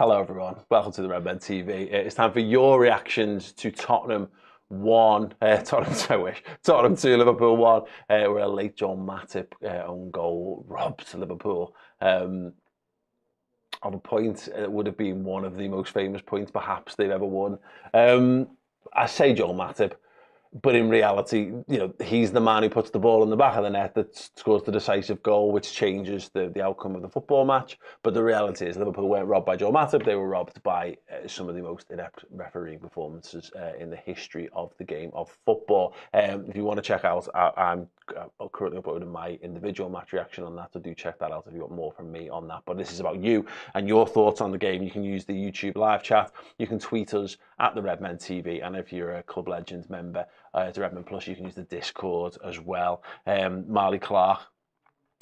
Hello everyone, welcome to the Red Men TV. It's time for your reactions to Tottenham 1, Tottenham 2, Liverpool 1, where a late Joel Matips own goal robbed Liverpool of a point. It would have been one of the most famous points perhaps they've ever won. I say Joel Matips, but in reality, he's the man who puts the ball in the back of the net that scores the decisive goal, which changes the outcome of the football match. But the reality is Liverpool weren't robbed by Joel Matips, they were robbed by some of the most inept refereeing performances in the history of the game of football. If you want to check out, I'm currently uploading my individual match reaction on that, so do check that out if you want more from me on that. But this is about you and your thoughts on the game. You can use the YouTube live chat, you can tweet us at the Red Men TV, and if you're a Club Legends member, to Redmond Plus, you can use the Discord as well. Marley Clark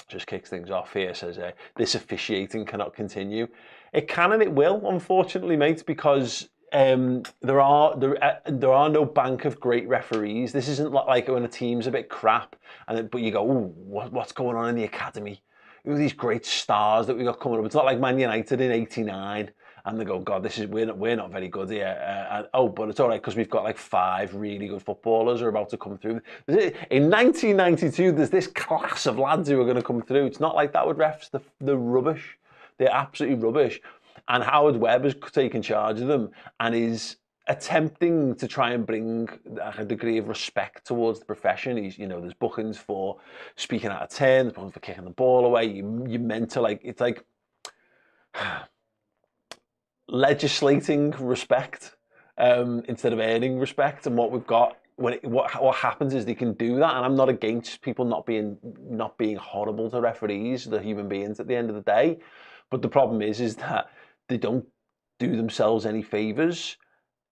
just kicks things off here, says, this officiating cannot continue. It can and it will, unfortunately, mate, because there are no bank of great referees. This isn't like when a team's a bit crap, but you go, ooh, what's going on in the academy? Who are these great stars that we got coming up? It's not like Man United in '89. And they go, God, we're not very good here. But it's all right because we've got like 5 really good footballers who are about to come through. In 1992, there's this class of lads who are going to come through. It's not like that with refs. They're rubbish. They're absolutely rubbish. And Howard Webb has taken charge of them and is attempting to try and bring a degree of respect towards the profession. There's bookings for speaking out of turn, there's bookings for kicking the ball away. You're meant to it's like legislating respect instead of earning respect. And what we've got, what happens is they can do that. And I'm not against people not being horrible to referees. They're human beings at the end of the day. But the problem is that they don't do themselves any favors.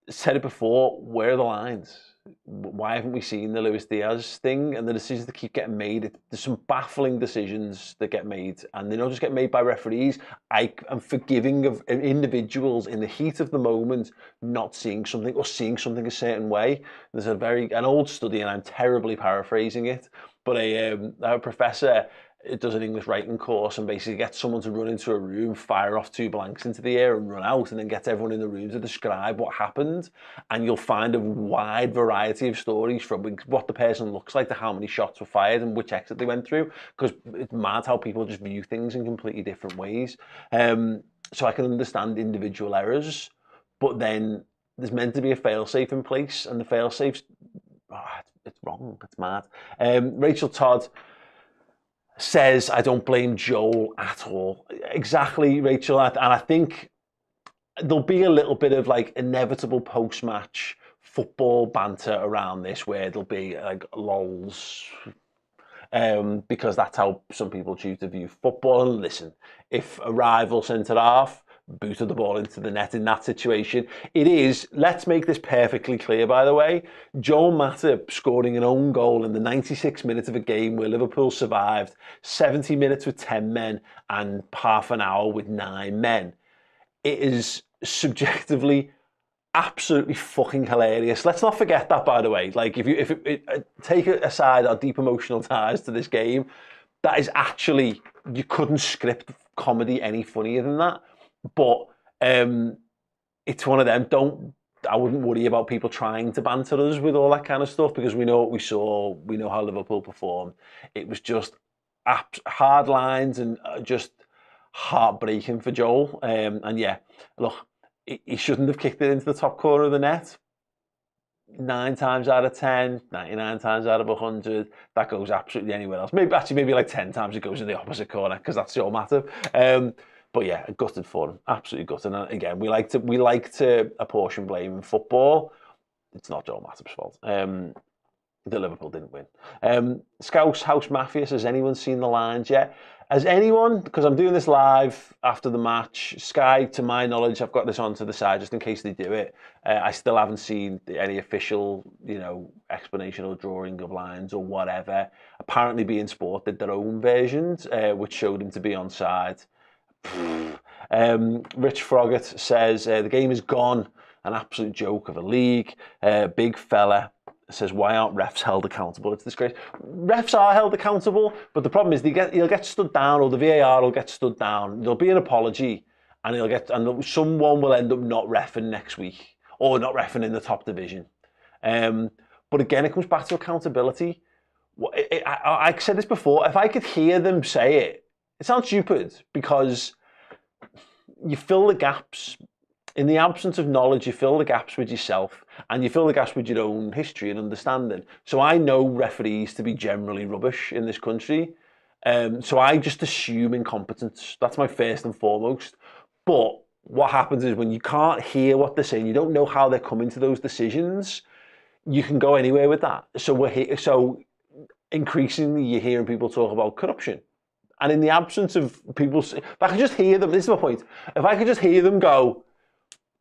Said it before, where are the lines? Why haven't we seen the Luis Diaz thing and the decisions that keep getting made? There's some baffling decisions that get made, and they don't just get made by referees. I am forgiving of individuals in the heat of the moment not seeing something or seeing something a certain way. There's an old study, and I'm terribly paraphrasing it, but a professor does an English writing course and basically gets someone to run into a room, fire off 2 blanks into the air and run out, and then gets everyone in the room to describe what happened. And you'll find a wide variety of stories from what the person looks like to how many shots were fired and which exit they went through, because it's mad how people just view things in completely different ways. So I can understand individual errors, but then there's meant to be a fail-safe in place, and the fail-safe's it's wrong, it's mad. Rachel Todd says, I don't blame Joel at all. Exactly, Rachel. And I think there'll be a little bit of like inevitable post-match football banter around this, where there'll be like lols, because that's how some people choose to view football. And listen, if a rival centre-half booted the ball into the net in that situation, it is, let's make this perfectly clear, by the way, Joel Matips scoring an own goal in the 96 minutes of a game where Liverpool survived 70 minutes with 10 men and half an hour with 9 men. It is subjectively absolutely fucking hilarious. Let's not forget that, by the way. Like, if take aside our deep emotional ties to this game, that is actually, you couldn't script comedy any funnier than that. But it's one of them. I wouldn't worry about people trying to banter us with all that kind of stuff, because we know what we saw. We know how Liverpool performed. It was just hard lines and just heartbreaking for Joel. And yeah, look, he shouldn't have kicked it into the top corner of the net. 9 times out of 10, 99 times out of 100, that goes absolutely anywhere else. Maybe like 10 times it goes in the opposite corner, because that's Joel Matips. But yeah, gutted for him, absolutely gutted. And again, we like to apportion blame in football. It's not Joel Matips' fault. The Liverpool didn't win. Scouse House Mafia says, anyone seen the lines yet? Has anyone, because I'm doing this live after the match, Sky, to my knowledge, I've got this on to the side just in case they do it. I still haven't seen any official, explanation or drawing of lines or whatever. Apparently beIN Sport did their own versions, which showed him to be onside. Rich Froggatt says, the game is gone, an absolute joke of a league. Big fella says, why aren't refs held accountable? It's disgrace. Refs are held accountable, but the problem is you'll get stood down, or the VAR will get stood down. There'll be an apology, and someone will end up not reffing next week or not reffing in the top division. But again, it comes back to accountability. I said this before. If I could hear them say it, it sounds stupid because you fill the gaps. In the absence of knowledge, you fill the gaps with yourself, and you fill the gaps with your own history and understanding. So I know referees to be generally rubbish in this country. So I just assume incompetence. That's my first and foremost. But what happens is when you can't hear what they're saying, you don't know how they're coming to those decisions, you can go anywhere with that. So increasingly you're hearing people talk about corruption. And in the absence of people, if I could just hear them, this is my point, if I could just hear them go,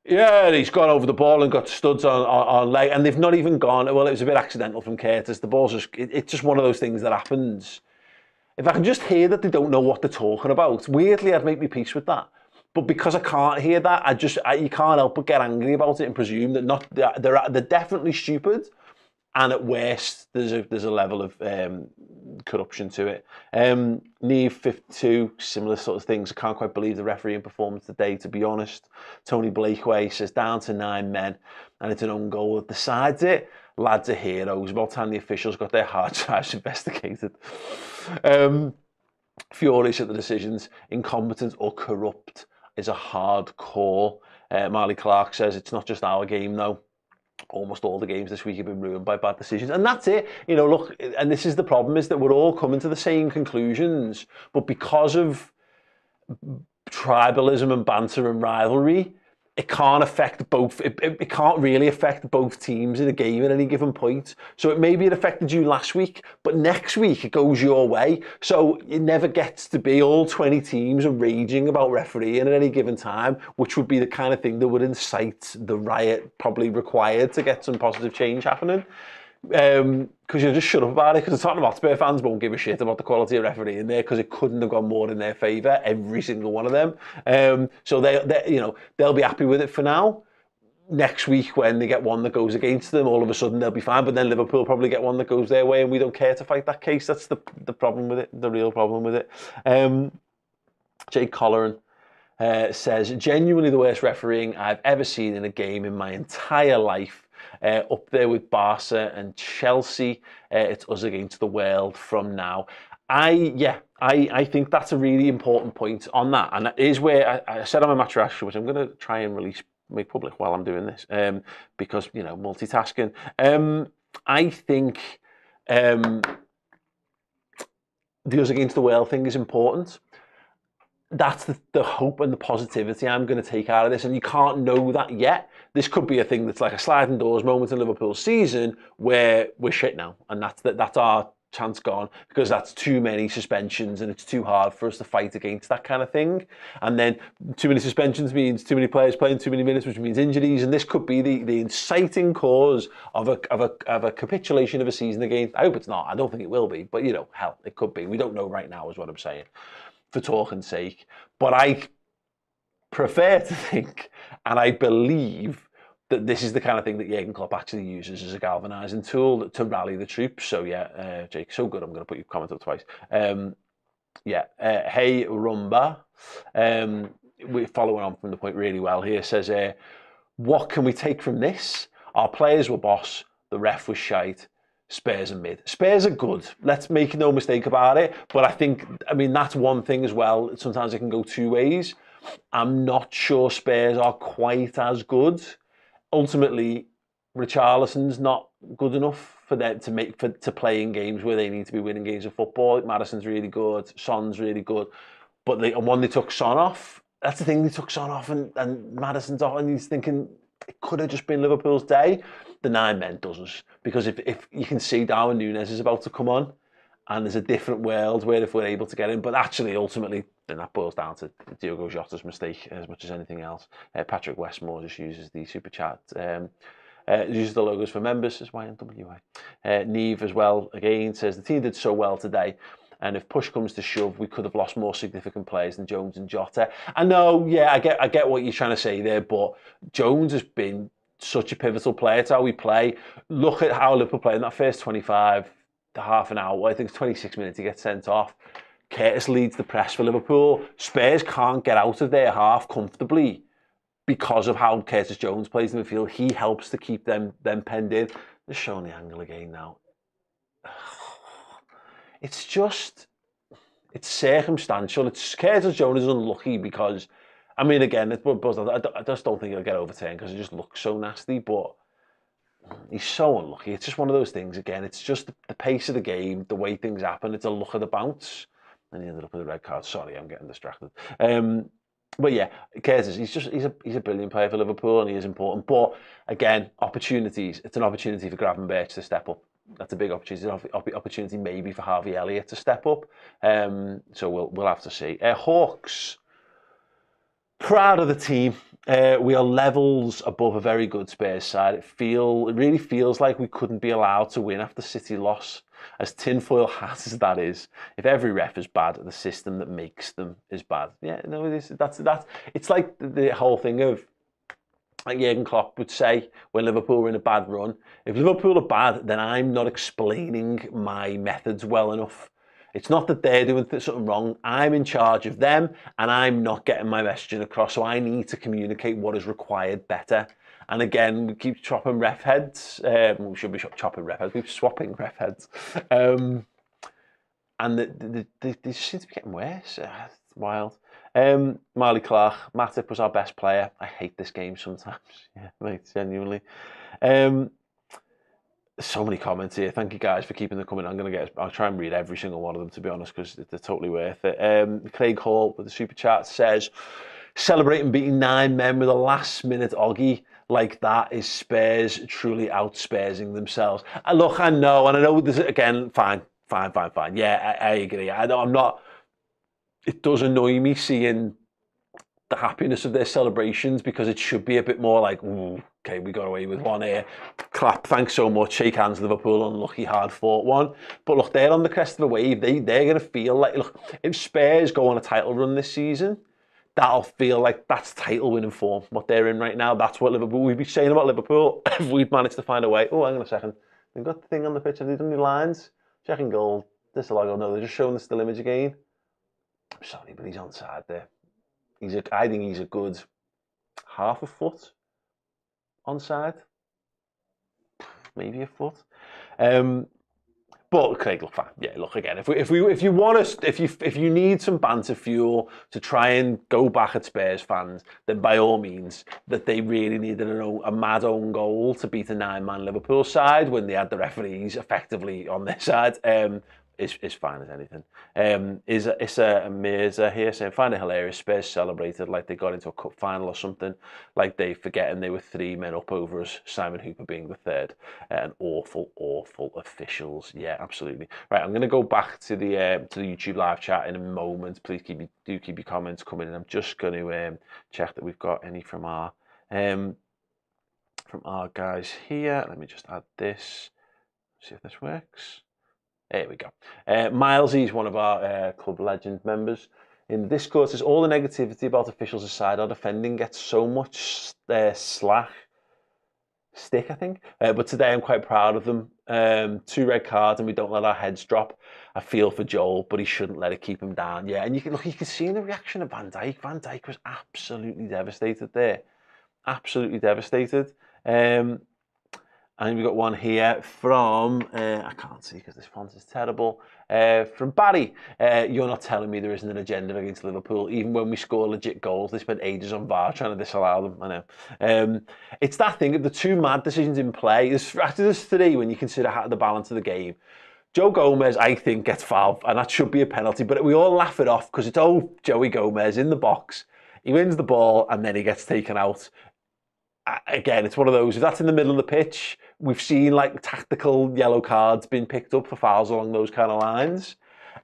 yeah, he's gone over the ball and got studs on leg, and they've not even gone, well, it was a bit accidental from Curtis. The ball's just, it's just one of those things that happens. If I can just hear that they don't know what they're talking about, weirdly, I'd make me peace with that. But because I can't hear that, you can't help but get angry about it and presume that they're definitely stupid. And at worst, there's a level of corruption to it. Neve 52, similar sort of things. I can't quite believe the refereeing performance today, to be honest. Tony Blakeway says down to 9 men, and it's an own goal that decides it. Lads are heroes. About time the officials got their hard drives investigated. Furious at the decisions. Incompetent or corrupt is a hard call. Marley Clark says it's not just our game though. Almost all the games this week have been ruined by bad decisions. And that's it. You know, look, and this is the problem, is that we're all coming to the same conclusions. But because of tribalism and banter and rivalry, it can't affect both. It can't really affect both teams in a game at any given point. So it affected you last week, but next week it goes your way. So it never gets to be all 20 teams are raging about refereeing at any given time, which would be the kind of thing that would incite the riot probably required to get some positive change happening. Because you'll just shut up about it, because the Tottenham Hotspur fans won't give a shit about the quality of refereeing there, because it couldn't have gone more in their favour, every single one of them. So they'll be happy with it for now. Next week, when they get one that goes against them, all of a sudden they'll be fine. But then Liverpool probably get one that goes their way, and we don't care to fight that case. That's the problem with it, the real problem with it. Jake Colleran says, genuinely the worst refereing I've ever seen in a game in my entire life. Up there with Barca and Chelsea. It's us against the world from now. I think that's a really important point on that, and that is where I said on my match reaction, which I'm going to try and make public while I'm doing this, because multitasking. I think the us against the world thing is important. That's the hope and the positivity I'm going to take out of this, and you can't know that yet. This could be a thing that's like a sliding doors moment in Liverpool's season where we're shit now, and that's our chance gone, because that's too many suspensions and it's too hard for us to fight against that kind of thing. And then too many suspensions means too many players playing too many minutes, which means injuries, and this could be the inciting cause of a capitulation of a season again. I hope it's not. I don't think it will be, but hell, it could be. We don't know right now, is what I'm saying, for talking's sake. But I prefer to think, and I believe, that this is the kind of thing that Jurgen Klopp actually uses as a galvanising tool to rally the troops. So yeah, Jake, so good. I'm going to put your comment up twice. Hey Rumba, we're following on from the point really well here. Says, what can we take from this? Our players were boss, the ref was shite. Spurs are mid. Spurs are good. Let's make no mistake about it. But I mean, that's one thing as well. Sometimes it can go two ways. I'm not sure Spurs are quite as good. Ultimately, Richarlison's not good enough for them to play in games where they need to be winning games of football. Maddison's really good. Son's really good. But when they took Son off, that's the thing. They took Son off and Maddison's off, and he's thinking it could have just been Liverpool's day. The 9 men doesn't, because if you can see Darwin Núñez is about to come on, and there's a different world where if we're able to get in, but actually ultimately then that boils down to Diogo Jota's mistake as much as anything else. Patrick Westmore just uses the super chat, uses the logos for members as YNWI. Neve as well again says the team did so well today, and if push comes to shove, we could have lost more significant players than Jones and Jota. I know, yeah, I get what you're trying to say there, but Jones has been such a pivotal player to how we play. Look at how Liverpool play in that first 25 to half an hour. I think it's 26 minutes he gets sent off. Curtis leads the press for Liverpool. Spurs can't get out of their half comfortably because of how Curtis Jones plays in the midfield. He helps to keep them penned in. They're showing the angle again now. It's circumstantial. Curtis Jones is unlucky because, I mean, again, I just don't think he'll get overturned because it just looks so nasty, but he's so unlucky. It's just one of those things, again. It's just the pace of the game, the way things happen. It's a luck of the bounce. And he ended up with a red card. Sorry, I'm getting distracted. But yeah, Curtis, he's a brilliant player for Liverpool and he is important. But again, opportunities. It's an opportunity for Gravenberch to step up. That's a big opportunity. Opportunity maybe for Harvey Elliott to step up. So we'll have to see. Hawks, proud of the team. We are levels above a very good Spurs side. It really feels like we couldn't be allowed to win after City loss. As tinfoil hat as that is, if every ref is bad, the system that makes them is bad. Yeah, no, that's. It's like the whole thing of, like Jurgen Klopp would say when Liverpool were in a bad run. If Liverpool are bad, then I'm not explaining my methods well enough. It's not that they're doing something wrong. I'm in charge of them and I'm not getting my messaging across. So I need to communicate what is required better. And again, we keep chopping ref heads. We should be chopping ref heads. We keep swapping ref heads. And they seem to be getting worse. It's wild. Marley Clark, Matip was our best player. I hate this game sometimes. Yeah, mate, genuinely. So many comments here. Thank you guys for keeping them coming. I'll try and read every single one of them, to be honest, because they're totally worth it. Craig Hall with the super chat says, celebrating beating 9 men with a last minute Oggy like that is Spurs truly out-Spursing themselves. Look, I know this again, fine. Yeah, I agree. I'm not, it does annoy me seeing the happiness of their celebrations because it should be a bit more like, ooh, okay, we got away with one here. Clap, thanks so much. Shake hands, Liverpool. Unlucky, hard fought one. But look, they're on the crest of the wave. They're going to feel like, look, if Spurs go on a title run this season, that'll feel like that's title winning form. What they're in right now, that's what Liverpool, we'd be saying about Liverpool if we'd managed to find a way. Oh, hang on a second. They've got the thing on the pitch. Have they done any lines? Checking goal. This logo. No, they're just showing the still image again. I'm sorry, but he's onside there. I think he's a good half a foot onside, maybe a foot. But Craig, look, fine. Yeah, look again. If you need some banter fuel to try and go back at Spurs fans, then by all means, that they really needed a mad own goal to beat a 9-man Liverpool side when they had the referees effectively on their side. Is fine as anything. Is a Mirza here saying, find it hilarious. Spurs celebrated like they got into a cup final or something, like they forgetting they were 3 men up over us, Simon Hooper being the third. And awful officials. Yeah, absolutely. Right, I'm going to go back to the YouTube live chat in a moment. Please keep your comments coming in. I'm just going to check that we've got any from our guys here. Let me just add this. See if this works. There we go. Milesy is one of our Club Legend members. In the Discord says, all the negativity about officials aside, our defending gets so much stick, I think. But today I'm quite proud of them. 2 red cards and we don't let our heads drop. I feel for Joel, but he shouldn't let it keep him down. Yeah, and you can see in the reaction of Van Dijk. Van Dijk was absolutely devastated there. Absolutely devastated. And we've got one here from, I can't see because this font is terrible, from Barry. You're not telling me there isn't an agenda against Liverpool. Even when we score legit goals, they spend ages on VAR trying to disallow them. I know. It's that thing of the 2 mad decisions in play. There's 3 when you consider the balance of the game. Joe Gomez, I think, gets fouled, and that should be a penalty. But we all laugh it off because it's, Joey Gomez in the box. He wins the ball, and then he gets taken out. Again, it's one of those, if that's in the middle of the pitch, we've seen like tactical yellow cards being picked up for fouls along those kind of lines.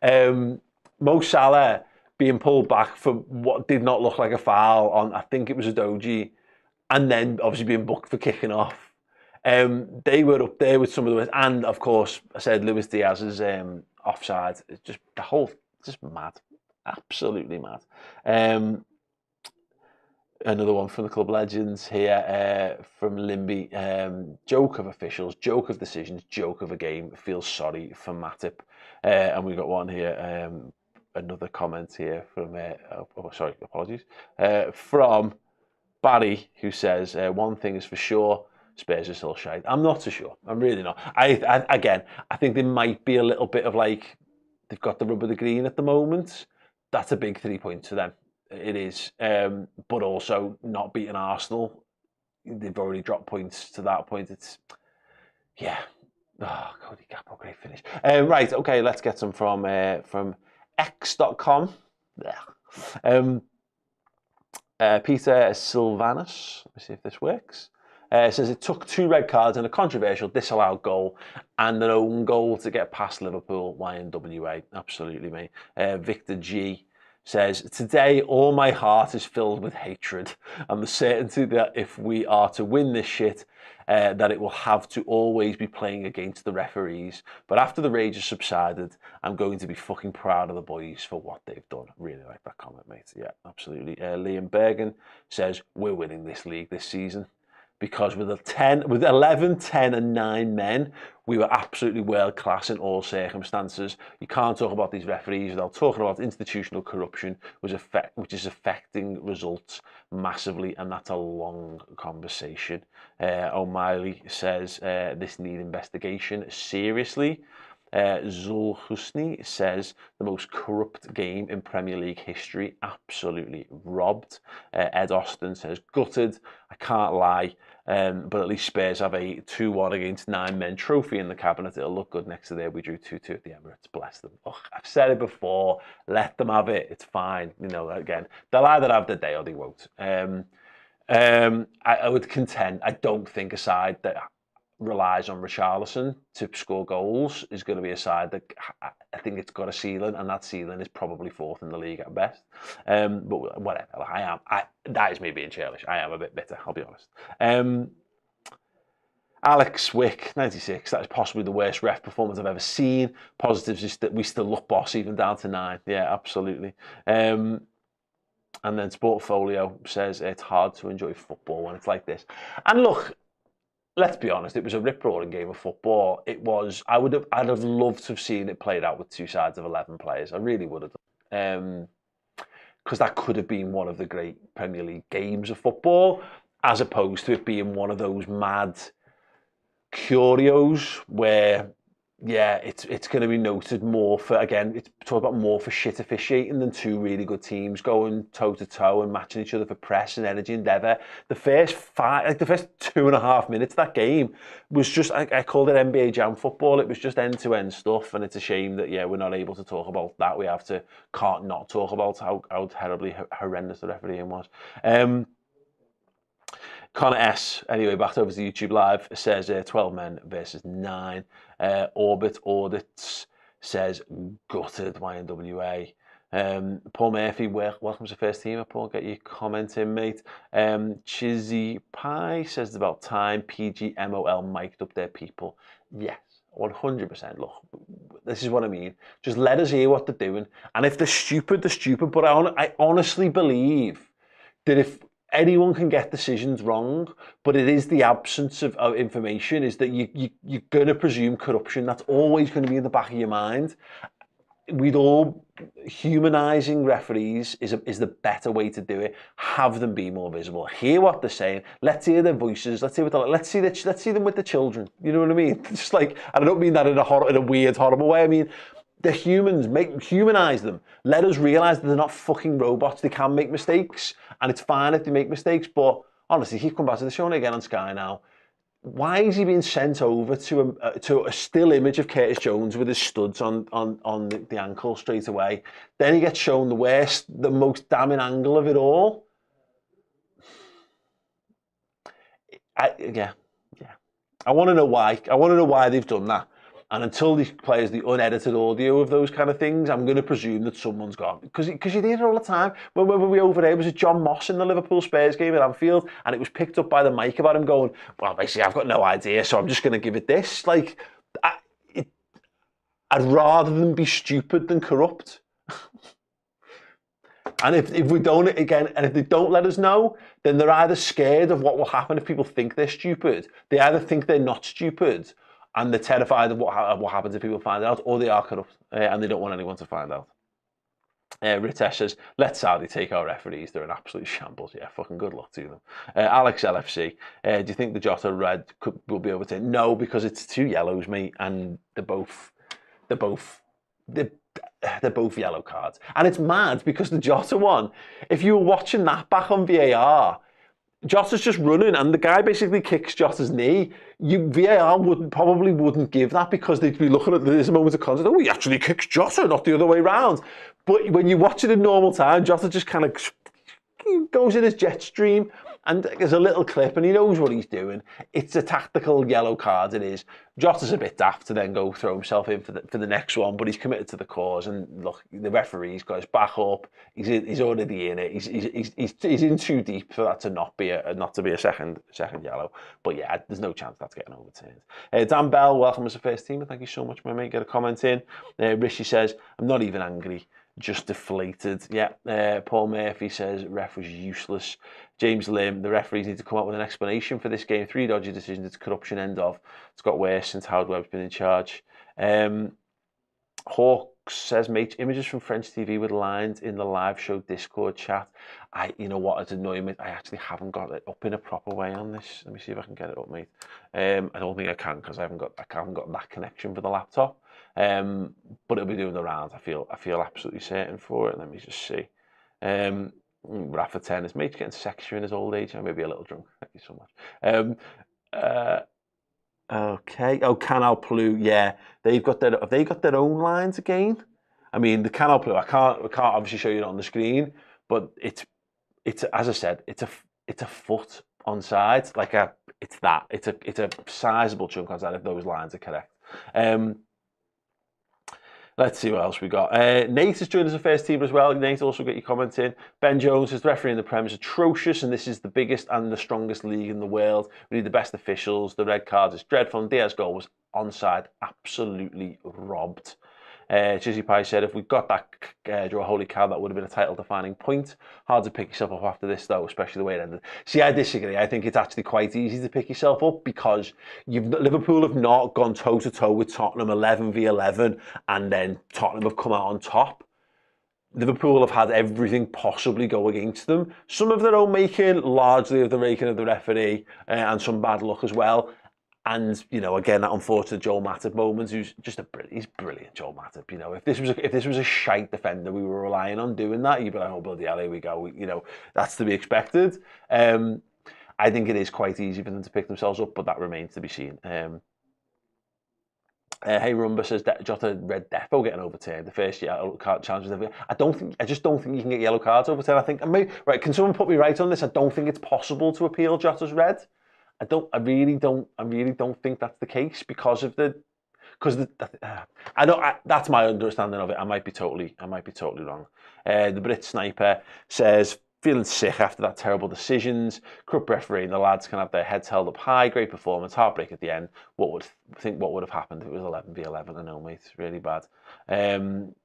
Mo Salah being pulled back for what did not look like a foul on, I think it was a doji, and then obviously being booked for kicking off. They were up there with some of the, and of course, I said Luis Diaz's offside. It's just just mad, absolutely mad. Another one from the Club Legends here, from Limby. Joke of officials, joke of decisions, joke of a game. Feels sorry for Matip. And we've got one here another comment here from, sorry, apologies, from Barry, who says, one thing is for sure, Spurs are still shite. I'm not so sure. I'm really not. Again, I think there might be a little bit of like, they've got the rub of the green at the moment. That's a big 3 points to them. It is. But also not beating Arsenal. They've already dropped points to that point. It's, yeah. Oh, Cody Gakpo, great finish. Right, okay, let's get some from x.com. Peter Sylvanus, let me see if this works. Says it took 2 red cards and a controversial disallowed goal and an own goal to get past Liverpool. YNWA, absolutely, mate. Victor G says, today all my heart is filled with hatred and the certainty that if we are to win this shit, that it will have to always be playing against the referees. But after the rage has subsided, I'm going to be fucking proud of the boys for what they've done. Really like that comment, mate. Yeah, absolutely. Liam Bergen says, we're winning this league this season. Because with 11, 10 and 9 men, we were absolutely world class in all circumstances. You can't talk about these referees without talking about institutional corruption, which is affecting results massively, and that's a long conversation. O'Malley says, this need investigation seriously. Zul Husni says, the most corrupt game in Premier League history, absolutely robbed. Ed Austin says, gutted, I can't lie, but at least Spurs have a 2-1 against 9 men trophy in the cabinet. It'll look good next to there. We drew 2-2 at the Emirates, bless them. Oh, I've said it before, let them have it, it's fine. You know, again, they'll either have the day or they won't. I would contend, I don't think a side that relies on Richarlison to score goals is going to be a side that I think it's got a ceiling, and that ceiling is probably 4th in the league at best. But whatever, that is me being churlish. I am a bit bitter, I'll be honest. Alex Wick, 96, that is possibly the worst ref performance I've ever seen. Positives is that we still look boss even down to 9. Yeah, absolutely. And then Sportfolio says it's hard to enjoy football when it's like this. And look, let's be honest, it was a rip-roaring game of football. It was, I'd have loved to have seen it played out with 2 sides of 11 players. I really would have done. Because that could have been one of the great Premier League games of football, as opposed to it being one of those mad curios where, yeah, it's going to be noted more for, again, it's talk about more for shit officiating than 2 really good teams going toe-to-toe and matching each other for press and energy endeavour. The first 2.5 minutes of that game was just, I called it NBA Jam football. It was just end-to-end stuff, and it's a shame that, yeah, we're not able to talk about that. We can't not talk about how terribly horrendous the refereeing was. Connor S, anyway, back over to YouTube Live, says 12 men versus 9. Orbit Audits says gutted, YNWA. Paul Murphy, welcome to First Teamer. Paul, get your comment in, mate. Chizzy Pie says it's about time PGMOL mic'd up their people. Yes, 100%. Look, this is what I mean. Just let us hear what they're doing. And if they're stupid, they're stupid. But I honestly believe that if anyone can get decisions wrong, but it is the absence of information, is that you're going to presume corruption. That's always going to be in the back of your mind. We'd all, humanising referees is the better way to do it. Have them be more visible. Hear what they're saying. Let's hear their voices. Let's see them with the children. You know what I mean? Just like, and I don't mean that in a weird, horrible way. I mean, they're humans. Humanise them. Let us realise that they're not fucking robots. They can make mistakes, and it's fine if they make mistakes. But honestly, he's come back to the show again on Sky now. Why is he being sent over to a still image of Curtis Jones with his studs on the ankle straight away? Then he gets shown the most damning angle of it all. Yeah. I want to know why. I want to know why they've done that. And until he plays the unedited audio of those kind of things, I'm going to presume that someone's gone. Because you hear it all the time. When we were over there, was it John Moss in the Liverpool Spurs game at Anfield? And it was picked up by the mic about him going, well, basically, I've got no idea, so I'm just going to give it this. Like, I'd rather them be stupid than corrupt. And if we don't, again, and if they don't let us know, then they're either scared of what will happen if people think they're stupid. They either think they're not stupid, and they're terrified of what happens if people find out, or they are corrupt, and they don't want anyone to find out. Ritesh says, let Saudi take our referees. They're an absolute shambles. Yeah, fucking good luck to them. Alex LFC, do you think the Jota red will be overturned? No, because it's 2 yellows, mate, and they're both yellow cards. And it's mad because the Jota one, if you were watching that back on VAR, Jota's just running and the guy basically kicks Jota's knee. VAR probably wouldn't give that because they'd be looking at this moment of context. Oh, he actually kicks Jota, not the other way around. But when you watch it in normal time, Jota just kind of goes in his jet stream and there's a little clip and he knows what he's doing. It's a tactical yellow card, it is. Jota's a bit daft to then go throw himself in for the next one, but he's committed to the cause. And look, the referee's got his back up. He's already in it. He's in too deep for that to not be a second yellow. But yeah, there's no chance that's getting overturned. Dan Bell, welcome as a first teamer. Thank you so much, my mate. Get a comment in. Rishi says, I'm not even angry, just deflated. Yeah. Paul Murphy says ref was useless. James Lim, the referees need to come up with an explanation for this game. 3 dodgy decisions, it's corruption, end of. It's got worse since Howard Webb's been in charge. Hawks says, mate, images from French TV with lines in the live show Discord chat. You know what, it's annoying, mate. I actually haven't got it up in a proper way on this. Let me see if I can get it up, mate. I don't think I can because I haven't got that connection for the laptop. But it'll be doing the rounds. I feel absolutely certain for it. Let me just see. Rafa Tennis, mate's getting sexier in his old age. I may be a little drunk. Thank you so much. Okay. Oh, Canal Plus. Yeah, have they got their own lines again? I mean, the Canal Plus. I can't obviously show you it on the screen, but it's as I said, it's a foot on side. It's a sizable chunk on side if those lines are correct. Let's see what else we got. Nate has joined us a first teamer as well. Nate, also get your comment in. Ben Jones says the referee in the Prem is atrocious and this is the biggest and the strongest league in the world. We need the best officials. The red cards is dreadful and Diaz's goal was onside. Absolutely robbed. Chizzy Pie said, if we got that draw, holy cow, that would have been a title-defining point. Hard to pick yourself up after this, though, especially the way it ended. See, I disagree. I think it's actually quite easy to pick yourself up because Liverpool have not gone toe-to-toe with Tottenham 11v11 and then Tottenham have come out on top. Liverpool have had everything possibly go against them. Some of their own making, largely of the raking of the referee, and some bad luck as well. And, you know, again, that unfortunate Joel Matips moment, who's just he's brilliant, Joel Matips. You know, if this was a shite defender, we were relying on doing that, you'd be like, oh, bloody hell, here we go. You know, that's to be expected. I think it is quite easy for them to pick themselves up, but that remains to be seen. Hey Rumba says Jota red defo getting overturned. The first yellow card challenge was I just don't think you can get yellow cards overturned. I think, right, can someone put me right on this? I don't think it's possible to appeal Jota's red. I really don't think that's the case because that's my understanding of it. I might be totally wrong. The Brit Sniper says, feeling sick after that terrible decisions. Corrupt referee and the lads can have their heads held up high. Great performance, heartbreak at the end. What would have happened if it was 11v11? I know, mate, it's really bad.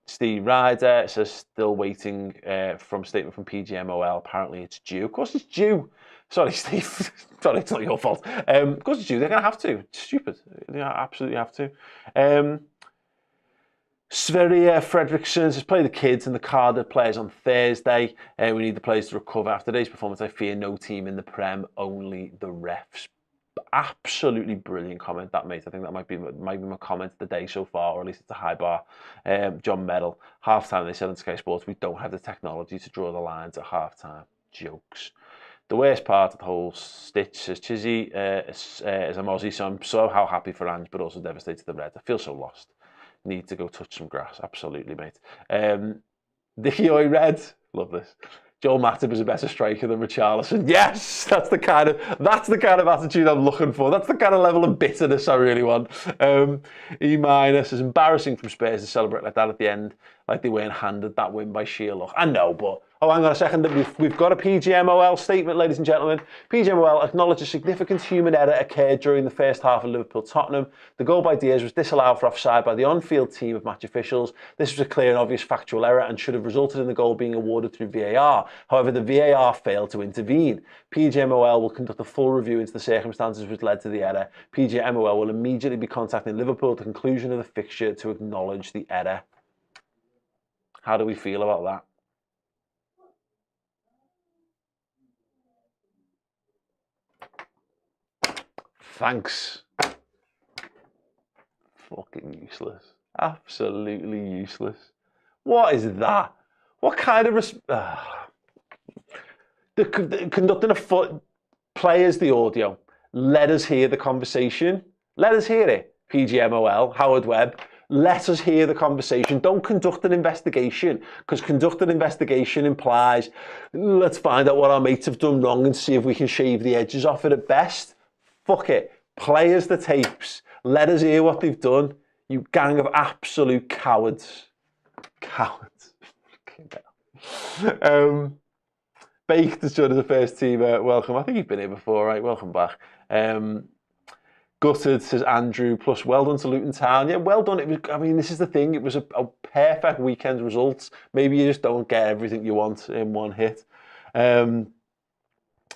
Steve Ryder says, still waiting from statement from PGMOL. Apparently it's due. Of course it's due. Sorry, Steve. Sorry, it's not your fault. Of course it's due. They're going to have to. It's stupid. They absolutely have to. Sverre Fredriksson says, play the kids and the Cardiff players on Thursday. We need the players to recover. After today's performance, I fear no team in the Prem, only the refs. Absolutely brilliant comment, that, mate. I think that might be my comment of the day so far, or at least it's a high bar. John Medal, half-time, they said on Sky Sports, we don't have the technology to draw the lines at half-time. Jokes. The worst part of the whole stitch, says Chizzy, is a Mozzie, so I'm so happy for Ange, but also devastated the Reds. I feel so lost. Need to go touch some grass. Absolutely, mate. Dickie Oi Red, love this. Joel Matips is a better striker than Richarlison. Yes, that's the kind of attitude I'm looking for. That's the kind of level of bitterness I really want. E- is embarrassing from Spurs to celebrate like that at the end, like they weren't handed that win by sheer luck. I know, but oh, hang on a second. We've got a PGMOL statement, ladies and gentlemen. PGMOL acknowledged a significant human error occurred during the first half of Liverpool-Tottenham. The goal by Diaz was disallowed for offside by the on-field team of match officials. This was a clear and obvious factual error and should have resulted in the goal being awarded through VAR. However, the VAR failed to intervene. PGMOL will conduct a full review into the circumstances which led to the error. PGMOL will immediately be contacting Liverpool at the conclusion of the fixture to acknowledge the error. How do we feel about that? Thanks. Fucking useless. Absolutely useless. What is that? What kind of... conducting a foot... Players the audio. Let us hear the conversation. Let us hear it. PGMOL, Howard Webb. Let us hear the conversation. Don't conduct an investigation, because conduct an investigation implies, let's find out what our mates have done wrong and see if we can shave the edges off it at best. Fuck it. Play us the tapes. Let us hear what they've done. You gang of absolute cowards. Cowards. Baked has joined as a first teamer. Welcome. I think you've been here before, right? Welcome back. Gutted, says Andrew, plus well done to Luton Town. Yeah, well done. It was, I mean, this is the thing. It was a perfect weekend result. Maybe you just don't get everything you want in one hit.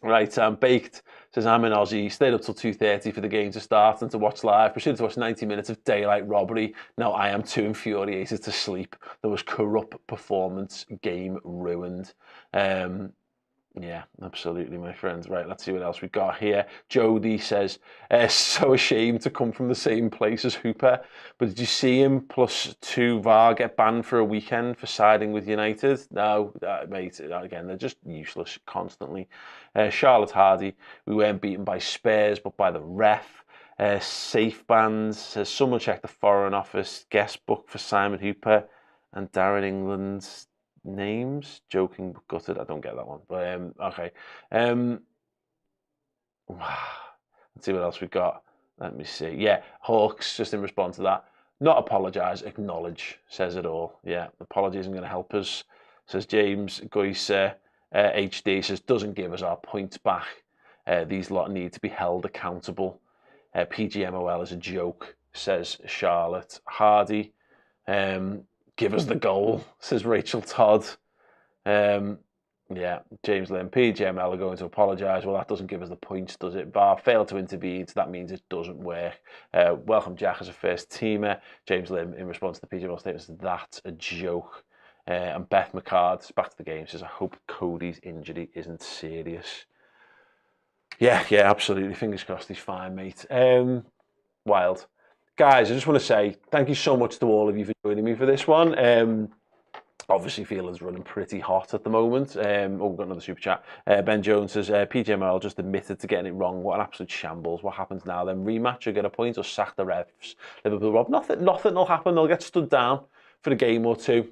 Right, Baked says, I'm in Aussie, stayed up till 2:30 for the game to start and to watch live. Proceeded to watch 90 minutes of daylight robbery. Now I am too infuriated to sleep. There was corrupt performance, game ruined. Yeah, absolutely, my friends. Right, let's see what else we got here. Jody says, so ashamed to come from the same place as Hooper, but did you see him +2 VAR get banned for a weekend for siding with United? No, mate, again, they're just useless constantly. Charlotte Hardy, we weren't beaten by Spurs, but by the ref. Safe Bands says, someone check the Foreign Office guest book for Simon Hooper and Darren England's names. Joking but gutted. I don't get that one, but okay. Let's see what else we've got. Let me see. Yeah, Hawks, just in response to that, not apologise, acknowledge, says it all. Yeah, apology isn't going to help us, says James Goyce. HD says, doesn't give us our points back. These lot need to be held accountable. PGMOL is a joke, says Charlotte Hardy. Give us the goal, says Rachel Todd. Yeah, James Lynn, PGML are going to apologise. Well, that doesn't give us the points, does it? VAR failed to intervene, so that means it doesn't work. Welcome Jack as a first teamer. James Lynn, in response to the PGML statement, says, that's a joke. And Beth McCard, back to the game, says, I hope Cody's injury isn't serious. Yeah, absolutely. Fingers crossed he's fine, mate. Wild. Guys, I just want to say thank you so much to all of you for joining me for this one. Obviously, feeling's running pretty hot at the moment. We've got another super chat. Ben Jones says, PGMOL just admitted to getting it wrong. What an absolute shambles. What happens now then? Rematch or get a point or sack the refs? Liverpool, Rob, nothing will happen. They'll get stood down for a game or two.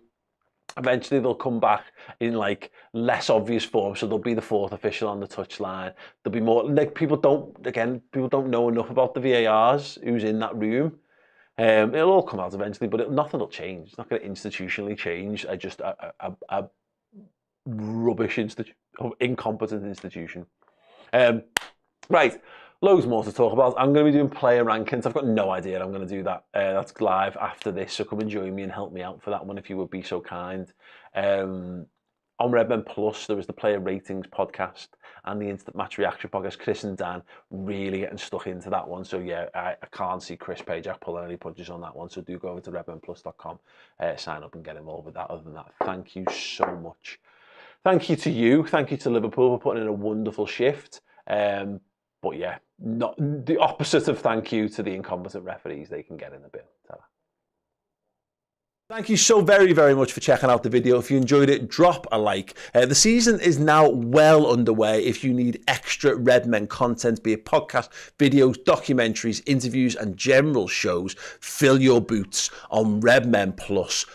Eventually they'll come back in like less obvious form, so they'll be the fourth official on the touchline. There'll be more, like, people don't know enough about the VARs, who's in that room. It'll all come out eventually, but nothing will change. It's not going to institutionally change. Just a rubbish incompetent institution. Right, loads more to talk about. I'm going to be doing player rankings. I've got no idea I'm going to do that. That's live after this, so come and join me and help me out for that one if you would be so kind. On Redmen Plus, there was the Player Ratings podcast and the Instant Match Reaction podcast. Chris and Dan really getting stuck into that one. So yeah, I can't see Chris Pajak pulling any punches on that one. So do go over to redmenplus.com, sign up and get involved with that. Other than that, thank you so much. Thank you to you. Thank you to Liverpool for putting in a wonderful shift. But yeah, not the opposite of thank you to the incompetent referees. They can get in the bin. Ta-ra. Thank you so very, very much for checking out the video. If you enjoyed it, drop a like. The season is now well underway. If you need extra Redmen content, be it podcasts, videos, documentaries, interviews, and general shows, fill your boots on Redmen Plus.